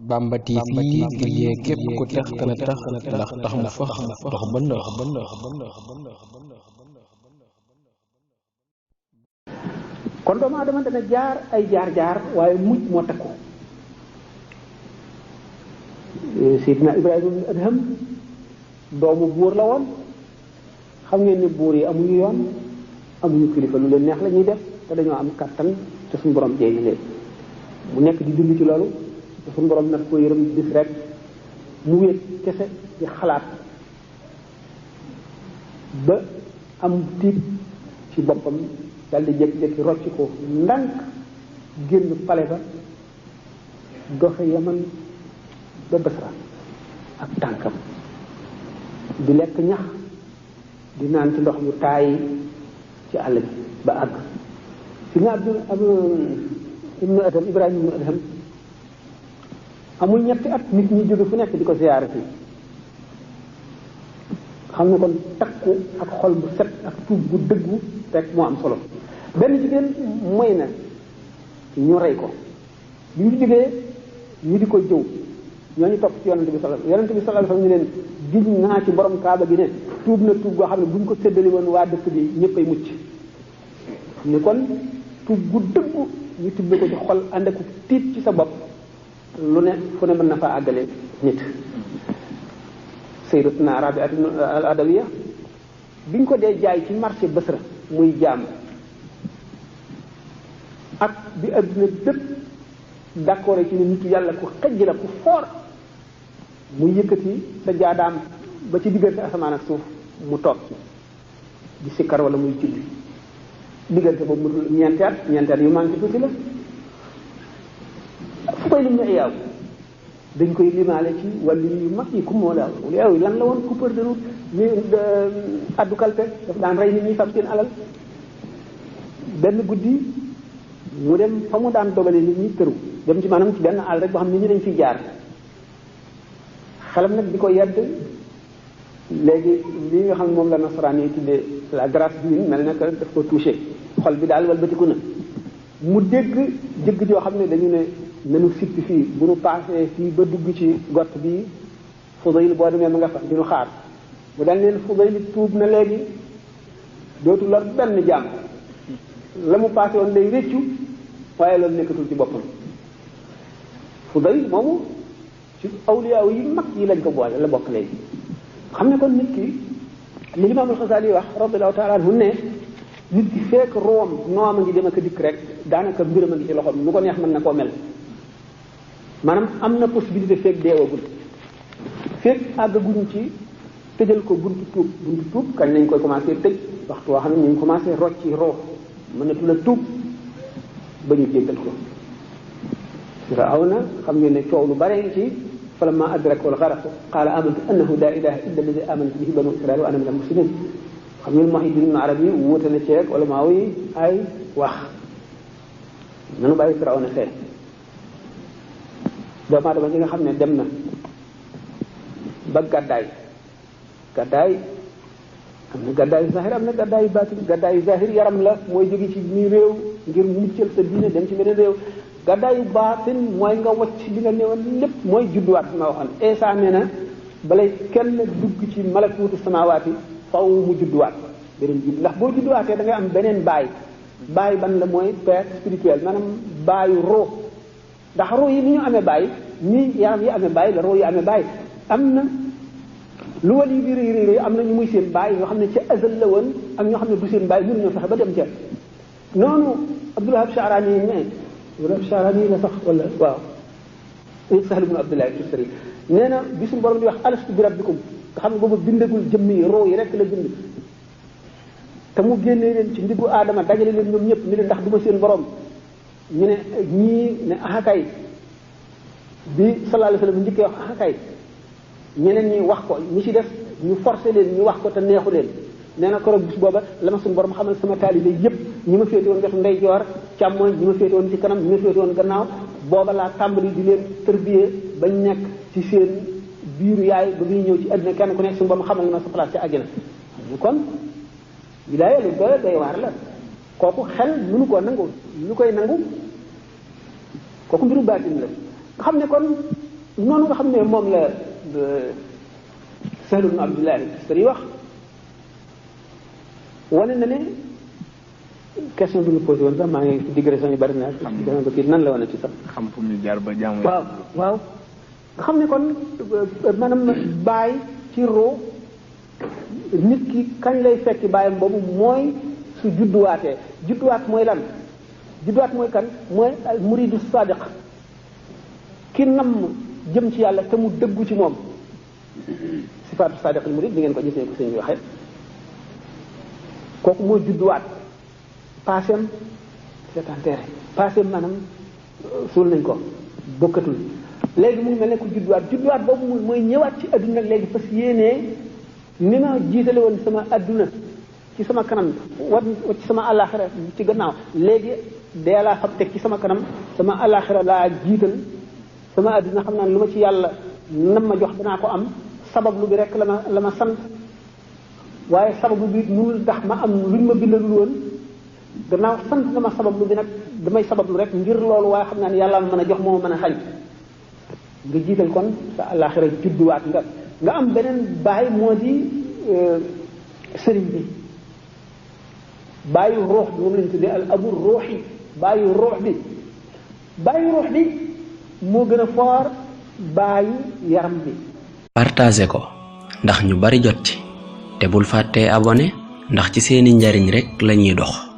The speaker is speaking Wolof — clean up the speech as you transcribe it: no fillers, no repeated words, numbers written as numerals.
Bamba TV ngir yee képp ku tax kana tax ndax tax mu fax dox ba nëx. kon doomu aadama dana jaar ay jaar-jaar waaye mujj moo takku. Seydina Ibrahima Adham doomu buur la woon. xam ngeen ne buur yi amuñu yoon amuñu kilifa, lu leen neex la ñuy def te dañoo am kattan te suñu borom jeey leen mu nekk di dund ci loolu te suñu borom nag ko yërëm bis rek mu wéet kese di xalaat ba am tiit ci boppam dal di jékki-jékki rocc ko ndànk génn pale ba doxe Yaman ba Basra ak tànkam di lekk ñax di naan ci ndox yu taay ci àll bi ba àgg fi nga ibnu Adham Ibrahima ibnu Adham amul ñetti at nit ñi jóge fu nekk di ko ziyaare fii xam ne kon takku ak xol bu set ak tuub bu dëggu rek moo am solo. benn jigéen mooy na ñu rey ko bi ñu jógee ñu di ko jëw ñooñu topp ci yonente bi sallallahu alayhi wasallam ñu leen giñ naa ci borom kaaba gi ne tuub na tuub goo xam ne bu ñu ko séddali woon waa dëkk bi ñëppay mucc. ni kon tuub gu dëggu ñu tibbe ko ci xol ànd ak tiit ci sa bopp lu ne fu ne mën na faa àggale nit. Sayyidatuna Rabi'atu al-Adawiya biñ ko dee jaay ci marché Basra muy jaam ak bi adduna bépp d'accord ci ne nitu yàlla ku xëj la ku foor mu yëkkati sa jaadaam ba ci diggante asamaan ak suuf mu toog di sikkar wala muy julli diggante boobu mu ñeenti at yu manqué tuuti la fu koy lim ne yaaw dañ koy limaale ci wàllu yu mag yi ku moo daal yow lan la woon coupeur de route ñu addu kalpe daf daan rey nit ñi fab seen alal benn guddi mu dem fa mu daan dogale nit ñi tëru dem ci maanaam ci benn àll rek boo xam ne nit ñi dañ fiy jaar xelam nag di ko yedd léegi li nga xam ne moom la nasaraan yi tuddee la grâce divine mel na que daf ko touché xol bi daal walbatiku na mu dégg jëgg joo xam ne dañu ne nanu sippi fii bu nu paasee fii ba dugg ci gott bi Fudayl boo demee ma nga fa di nu xaar mu dal leen Fudayl tuub na léegi dootu lor benn jaam la mu paase woon lay réccu waaye loolu nekkatul ci boppam. Fudayl moomu ci awliyaa yi mag yi lañ ko boole la bokk léegi xam ne kon nit ki li Imaamul Xasaali wax radiyallahu ta'ala anhu ne nit ki fekk room noom a ngi dem ak dikk rek daanaka mbiram a ngi ci loxoom lu ko neex mën na koo mel maanaam am na possibilité fekk deewagul fekk àggaguñ ci tëjal ko buntu tuub kañ lañ koy commencé tëj waxtu woo xam ne ñu ngi commencé rocci roo mënatu la tuub ba ñu jéggal ko. Firawna xam ngeen ne coow lu bare ci falamma adrakahu al-gharaq qaala amantu annahu laa ilaaha illa allazii aamanat bihi banu israa'iila wa ana minal muslimiin. xam ngeen Muhyiddin Ibn Arabi wuute na ceeg wala maa yi ay wax nanu bàyyi Firawna xeex doomu aadama ñi nga xam ne dem na ba gàddaay am na gàddaayu zahir am na gàddaayu baatin gàddaayu zahir yaram la mooy jóge ci nii réew ngir muccal sa diine dem ci beneen réew gàddaayu baatin mooy nga wacc li nga newoon lépp mooy judduwaat fi ma waxoon Isa nee na balay kenn dugg ci malakuutu samaawaati faw mu judduwaat beneen judd ndax boo judduwaatee da ngay am beneen baay ban la mooy père spirituel maanaam baayu roo ndax roo yi ni ñu amee baay nii yaram yi amee baay la roo yi amee baay am na lu wal yi bi réy am na ñu muy seen baay ñoo xam ne ci azal la woon ak ñoo xam ne du seen baay mënuñoo fexe ba dem ca noonu Abdul Wahab Sha'rani ne Abdul Sha'rani la sax wala waaw Sahl ibn Abdullah Tustari nee na bi suñu borom di wax alastu bi rabbikum nga xam ne boobu bindagul jëmm yi roo yi rek la bind te mu génnee leen ci ndiggu aadama dajale leen ñoom ñëpp ni leen ndax du ma seen borom ñu ne ñii ne ahakay bi sallallahu alayhi wasallam njëkkee wax ahakay ñeneen ñi wax ko ñi ci def ñu forcé leen ñu wax ko te neexu leen nee na koroog bis booba la ma suñu borom xamal sama taalibe yëpp ñi ma féete woon wetu ndeyjoor càmmooñ ñi ma féete woon ci kanam ñi ma féete woon gannaaw booba laa tàmbali di leen tërbiyee bañ nekk ci seen biiru yaay ba muy ñëw ci àddina kenn ku nekk suñu borom xamal na ma sa place ci àjjana kon wilaaya lu doy waar la kooku xel mënu koo nangu lu koy nangu kooku mbiru baatin la nga xam ne kon noonu nga xam ne moom la Sahl ibn Abdullah Tustari wax wane na ne question bi ñu posé woon sax maa ngi digression yi bari na dana ko kii nan la wane ci sax xam fu ñu jaar ba jaamu waaw nga xam ne kon maanaam baay ci roo nit ki kañ lay fekki baayam boobu mooy su judduwaatee judduwaat mooy lan judduwaat mooy kan mooy al muridu sadiq ki nam jëm ci yàlla te mu dëggu ci moom sifaatu sadiq al murid di ngeen ko gisee ko sëñ waxee kooku moo judduwaat paasem seetanteere paasem maanaam suul nañ ko bokkatul léegi mu ngi mel ne ku judduwaat boobu mooy ñëwaat ci adduna léegi fas yéenee ni ma jiitale woon sama adduna ci sama kanam wat ci sama àllaaxira ci gannaaw léegi dee laa fab teg ci sama kanam sama àllaaxira laa jiital sama adduna xam naa lu ma ci yàlla nam ma jox danaa ko am sabablu bi rek la ma sant waaye sabablu bi mënul tax ma am luñ ma bindalul woon gannaaw sant na ma sabablu bi nag damay sabablu rek ngir loolu waaye xam naa ne yàlla ma mën a jox moo mën a xañ nga jiital kon sa àllaaxira judduwaat nga am beneen baay moo di sëriñ bi baayu ruux bi moom lañ tuddee al abu ruuxi baayu ruux bi moo gën a foor baayu yaram bi. partagé ko ndax ñu bari jot ci te bul fàttee abonné ndax ci seeni njariñ rekk lañuy dox.